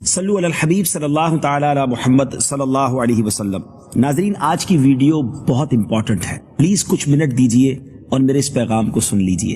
صلو علی الحبیب صلی اللہ تعالی علی محمد صلی اللہ علیہ وسلم۔ ناظرین، آج کی ویڈیو بہت امپورٹنٹ ہے، پلیز کچھ منٹ دیجئے اور میرے اس پیغام کو سن لیجئے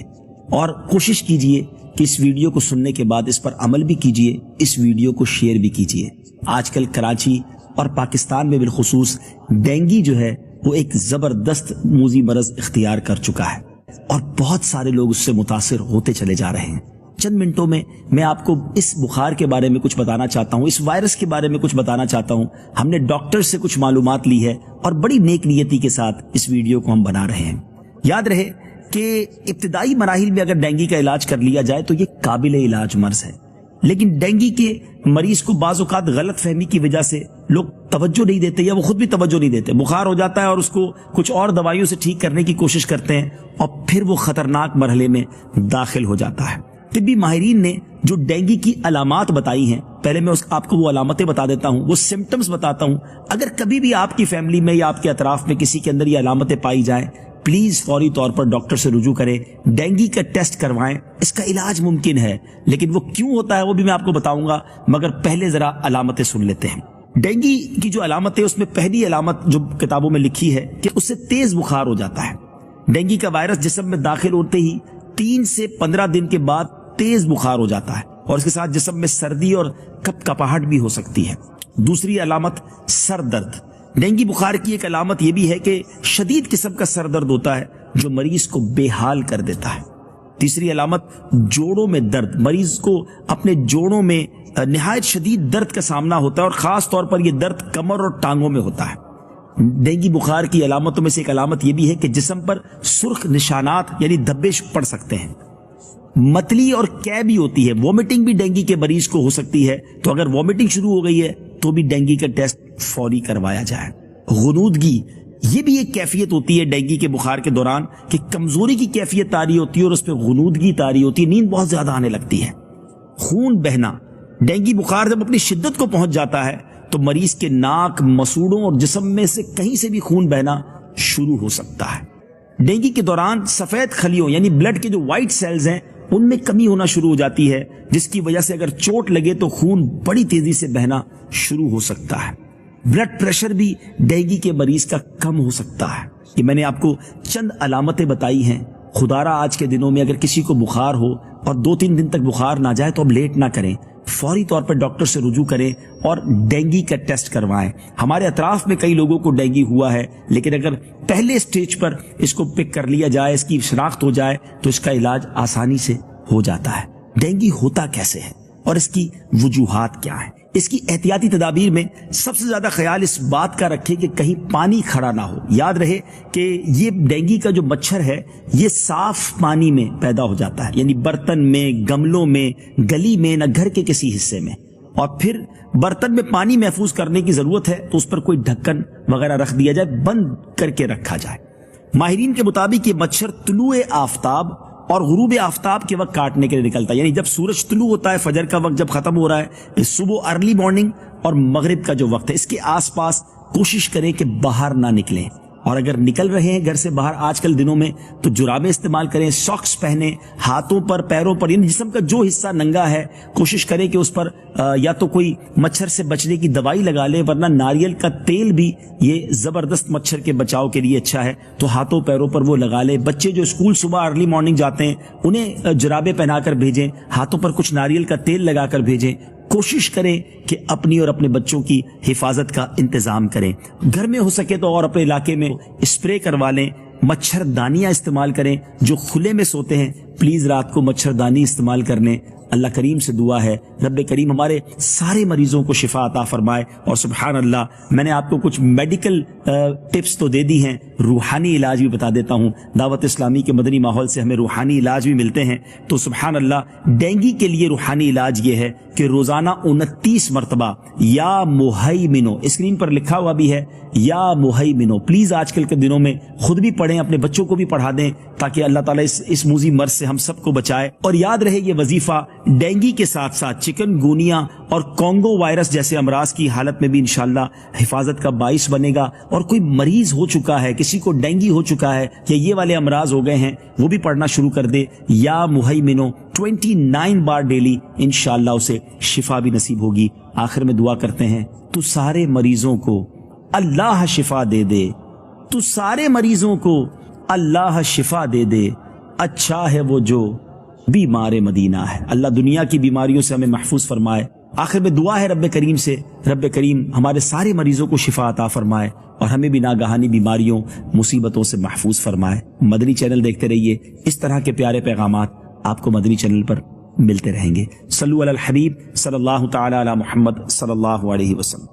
اور کوشش کیجئے کہ اس ویڈیو کو سننے کے بعد اس پر عمل بھی کیجئے، اس ویڈیو کو شیئر بھی کیجئے۔ آج کل کراچی اور پاکستان میں بالخصوص ڈینگی جو ہے وہ ایک زبردست موذی مرض اختیار کر چکا ہے اور بہت سارے لوگ اس سے متاثر ہوتے چلے جا رہے ہیں۔ چند منٹوں میں آپ کو اس بخار کے بارے میں کچھ بتانا چاہتا ہوں، اس وائرس کے بارے میں کچھ بتانا چاہتا ہوں۔ ہم نے ڈاکٹر سے کچھ معلومات لی ہے اور بڑی نیک نیتی کے ساتھ اس ویڈیو کو ہم بنا رہے ہیں۔ یاد رہے کہ ابتدائی مراحل میں اگر ڈینگی کا علاج کر لیا جائے تو یہ قابل علاج مرض ہے، لیکن ڈینگی کے مریض کو بعض اوقات غلط فہمی کی وجہ سے لوگ توجہ نہیں دیتے یا وہ خود بھی توجہ نہیں دیتے، بخار ہو جاتا ہے اور اس کو کچھ اور دوائیوں سے ٹھیک کرنے کی کوشش کرتے ہیں اور پھر وہ خطرناک مرحلے میں داخل ہو جاتا ہے۔ طبی ماہرین نے جو ڈینگی کی علامات بتائی ہیں، پہلے میں آپ کو وہ علامتیں بتا دیتا ہوں، وہ سمپٹمز بتاتا ہوں۔ اگر کبھی بھی آپ کی فیملی میں یا آپ کے اطراف میں کسی کے اندر یہ علامتیں پائی جائیں، پلیز فوری طور پر ڈاکٹر سے رجوع کریں، ڈینگی کا ٹیسٹ کروائیں۔ اس کا علاج ممکن ہے، لیکن وہ کیوں ہوتا ہے وہ بھی میں آپ کو بتاؤں گا، مگر پہلے ذرا علامتیں سن لیتے ہیں۔ ڈینگی کی جو علامتیں، اس میں پہلی علامت جو کتابوں میں لکھی ہے کہ اس سے تیز بخار ہو جاتا ہے۔ ڈینگی کا وائرس جسم میں داخل ہوتے ہی 3 سے 15 دن کے بعد تیز بخار ہو جاتا ہے اور اس کے ساتھ جسم میں سردی اور کپ کپاہٹ بھی ہو سکتی ہے۔ دوسری علامت سر درد۔ ڈینگی بخار کی ایک علامت یہ بھی ہے کہ شدید قسم کا سر درد ہوتا ہے جو مریض کو بے حال کر دیتا ہے۔ تیسری علامت جوڑوں میں درد، مریض کو اپنے جوڑوں میں نہایت شدید درد کا سامنا ہوتا ہے اور خاص طور پر یہ درد کمر اور ٹانگوں میں ہوتا ہے۔ ڈینگی بخار کی علامتوں میں سے ایک علامت یہ بھی ہے کہ جسم پر سرخ نشانات یعنی دھبے پڑ سکتے ہیں۔ متلی اور قے بھی ہوتی ہے، وومٹنگ بھی ڈینگی کے مریض کو ہو سکتی ہے، تو اگر وومٹنگ شروع ہو گئی ہے تو بھی ڈینگی کا ٹیسٹ فوری کروایا جائے۔ غنودگی، یہ بھی ایک کیفیت ہوتی ہے ڈینگی کے بخار کے دوران کہ کمزوری کی کیفیت طاری ہوتی ہے اور اس پہ غنودگی طاری ہوتی ہے، نیند بہت زیادہ آنے لگتی ہے۔ خون بہنا، ڈینگی بخار جب اپنی شدت کو پہنچ جاتا ہے تو مریض کے ناک، مسوڑوں اور جسم میں سے کہیں سے بھی خون بہنا شروع ہو سکتا ہے۔ ڈینگی کے دوران سفید خلیوں یعنی بلڈ کے جو وائٹ سیلز ہیں ان میں کمی ہونا شروع ہو جاتی ہے، جس کی وجہ سے اگر چوٹ لگے تو خون بڑی تیزی سے بہنا شروع ہو سکتا ہے۔ بلڈ پریشر بھی ڈینگی کے مریض کا کم ہو سکتا ہے۔ یہ میں نے آپ کو چند علامتیں بتائی ہیں۔ خدارا آج کے دنوں میں اگر کسی کو بخار ہو اور 2-3 دن تک بخار نہ جائے تو اب لیٹ نہ کریں، فوری طور پر ڈاکٹر سے رجوع کریں اور ڈینگی کا ٹیسٹ کروائیں۔ ہمارے اطراف میں کئی لوگوں کو ڈینگی ہوا ہے، لیکن اگر پہلے سٹیج پر اس کو پک کر لیا جائے، اس کی شناخت ہو جائے تو اس کا علاج آسانی سے ہو جاتا ہے۔ ڈینگی ہوتا کیسے ہے اور اس کی وجوہات کیا ہیں؟ اس کی احتیاطی تدابیر میں سب سے زیادہ خیال اس بات کا رکھیں کہ کہیں پانی کھڑا نہ ہو۔ یاد رہے کہ یہ ڈینگی کا جو مچھر ہے یہ صاف پانی میں پیدا ہو جاتا ہے، یعنی برتن میں، گملوں میں، گلی میں، نہ گھر کے کسی حصے میں۔ اور پھر برتن میں پانی محفوظ کرنے کی ضرورت ہے تو اس پر کوئی ڈھکن وغیرہ رکھ دیا جائے، بند کر کے رکھا جائے۔ ماہرین کے مطابق یہ مچھر طلوع آفتاب اور غروب آفتاب کے وقت کاٹنے کے لیے نکلتا ہے، یعنی جب سورج طلوع ہوتا ہے، فجر کا وقت جب ختم ہو رہا ہے، صبح ارلی مارننگ اور مغرب کا جو وقت ہے، اس کے آس پاس کوشش کریں کہ باہر نہ نکلیں، اور اگر نکل رہے ہیں گھر سے باہر آج کل دنوں میں تو جرابیں استعمال کریں، ساکس پہنیں، ہاتھوں پر، پیروں پر، یعنی جسم کا جو حصہ ننگا ہے کوشش کریں کہ اس پر یا تو کوئی مچھر سے بچنے کی دوائی لگا لیں، ورنہ ناریل کا تیل بھی یہ زبردست مچھر کے بچاؤ کے لیے اچھا ہے، تو ہاتھوں پیروں پر وہ لگا لیں۔ بچے جو اسکول صبح ارلی مارننگ جاتے ہیں انہیں جرابیں پہنا کر بھیجیں، ہاتھوں پر کچھ ناریل کا تیل لگا کر بھیجیں۔ کوشش کریں کہ اپنی اور اپنے بچوں کی حفاظت کا انتظام کریں۔ گھر میں ہو سکے تو اور اپنے علاقے میں اسپرے کروا لیں۔ مچھر دانیاں استعمال کریں، جو کھلے میں سوتے ہیں پلیز رات کو مچھر دانی استعمال کر لیں۔ اللہ کریم سے دعا ہے رب کریم ہمارے سارے مریضوں کو شفا عطا فرمائے۔ اور سبحان اللہ، میں نے آپ کو کچھ میڈیکل ٹپس تو دے دی ہیں، روحانی علاج بھی بتا دیتا ہوں۔ دعوت اسلامی کے مدنی ماحول سے ہمیں روحانی علاج بھی ملتے ہیں، تو سبحان اللہ ڈینگی کے لیے روحانی علاج یہ ہے کہ روزانہ 29 مرتبہ یا مہیمنو، اسکرین پر لکھا ہوا بھی ہے یا مہیمنو، پلیز آج کل کے دنوں میں خود بھی پڑھیں، اپنے بچوں کو بھی پڑھا دیں تاکہ اللہ تعالیٰ اس موذی مرض سے ہم سب کو بچائے. اور یاد رہے یہ وظیفہ ڈینگی کے ساتھ ساتھ چکن گونیا اور کانگو وائرس جیسے امراض کی حالت میں بھی انشاءاللہ حفاظت کا باعث بنے گا. اور کوئی مریض ہو چکا ہے, کسی کو ڈینگی ہو چکا ہے یا یہ والے امراض ہو گئے ہیں, وہ بھی پڑھنا شروع کر دے. یا مہیمنو 29 بار ڈیلی, انشاءاللہ اسے شفا بھی نصیب ہوگی. آخر میں دعا کرتے ہیں, تو سارے مریضوں کو اللہ شفا دے دے, تو سارے مریضوں کو اللہ شفا دے دے, اچھا ہے وہ جو بیمار مدینہ ہے. اللہ دنیا کی بیماریوں سے ہمیں محفوظ فرمائے. آخر میں دعا ہے رب کریم سے, رب کریم ہمارے سارے مریضوں کو شفا عطا فرمائے اور ہمیں بھی ناگہانی بیماریوں مصیبتوں سے محفوظ فرمائے. مدنی چینل دیکھتے رہیے, اس طرح کے پیارے پیغامات آپ کو مدنی چینل پر ملتے رہیں گے. صلو علی الحبیب صلی اللہ تعالی علی محمد صلی اللہ علیہ وسلم.